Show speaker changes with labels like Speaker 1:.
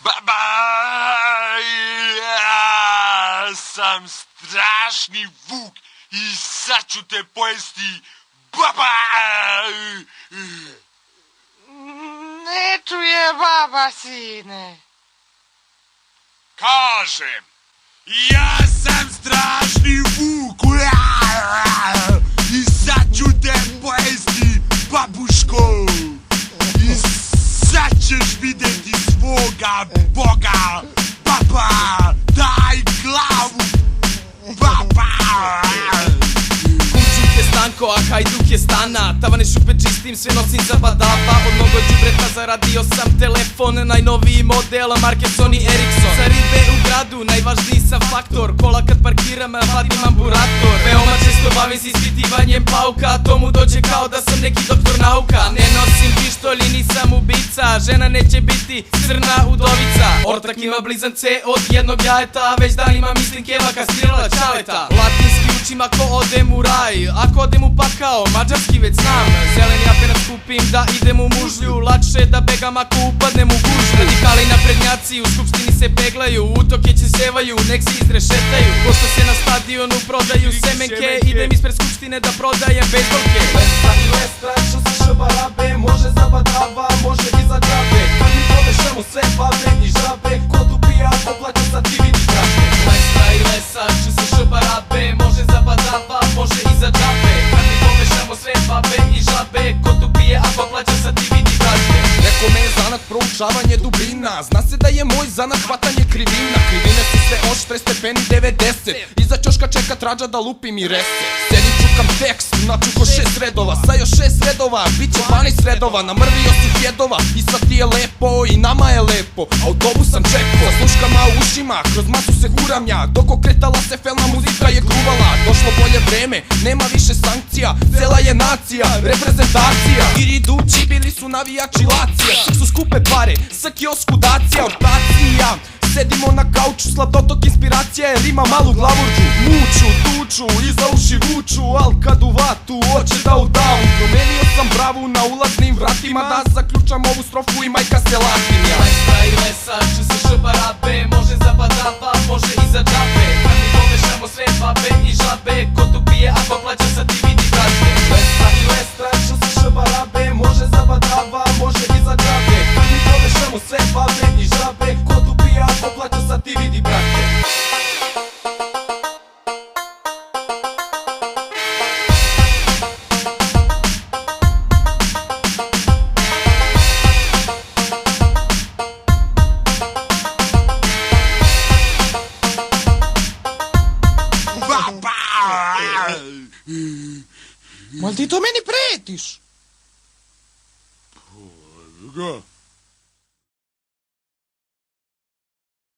Speaker 1: Baba, ja sam strašni vuk i sad ću te pojesti. Baba!
Speaker 2: Ne čuje baba, sine.
Speaker 1: Kažem, ja sam strašni vuk i sad ću te pojesti, babuško. I sad ćeš vidjeti svoga Boga. Baba, daj glavu. Baba!
Speaker 3: Kućuk je Stanko, a Hajduk je Stana. Tavane šupe čistim, sve nosim za badava. Od mnogo đubreta zaradio sam telefon, najnoviji model marke Sony Ericsson. Za ribe u gradu najvažniji sam faktor, kola kad parkiram vadim amburator. Veoma često bavim se ispitivanjem pauka, to mu dođe kao da sam neki doktor nauka. Ne nosim pištolj i nisam ubica, žena neće biti crna udovica. Ortak ima blizance od jednog jajeta, već danima mislim keva kastrirala čaleta. Latinski učim ako odem u raj, ako odem u pakao, mađarski već znam. Zeleni apenac kupim da idem u mužlju, lakše da begam ako upadnem u gužu. Radikali naprednjaci u skupštini se peglaju, utoke će sevaju, nek se izrešetaju. Ko što se na stadionu prodaju semenke, idem ispred skupštine da prodajem bejsbolke.
Speaker 4: Lesta i lesta, što se šabarabe, može za badava, može i za džabe. Kad mi povešemo sve babe i žabe, ko tu pija, ko plaća sad ti vidi kraške.
Speaker 3: Lesta i lesa, ču se šabarabe, može za badava, može i za džabe. Kad mi povešemo sve babe i žabe, ko tu pije, ako plaća sad ti vidi kraške.
Speaker 4: Neko me je zanat proučavanje dubina, zna se da je moj zanat hvatanje krivina. Krivine su sve oštre, stepeni 90, iza ćoška čeka trađa da lupi mi rese. Sedim čukam tekst, načuko 6 redova, sa još 6 redova, bit će 12 redova. Namrvio si djedova i sad ti je lepo i nama je lepo. Autobus sam čekao, sa sluškama u ušima, kroz masu se guram ja, dok okretala se felna muzika je gruvala. Došlo bolje vreme, nema više sankcija, cela je nacija, reprezentacija. Iridući bili su navijači Lacija, sve su skupe pare, sa kiosku dacija, ortacija. Sedimo na kauču, sladotok inspiracija je rima malu glavurđu. Muču, tuču, iza uši vuču, al kad u vatu oće da udavu. Promenio sam bravu na ulaznim vratima, da zaključam ovu strofu i majka se latinja.
Speaker 3: Lesta i lesa, ču se šabarabe, može za badava, može i za džabe. Kad mi povešemo sve babe i žabe, ko tu pije, ako plaća sad ti vidi kraške.
Speaker 4: Lesta i lesta, što se šabarabe, može za badava, može i za džabe. Kad mi povešemo sve babe i žabe, ko tu pije, ako plaća sad ti vidi brate.
Speaker 2: Mal ti to meni pretiš?
Speaker 1: Ga?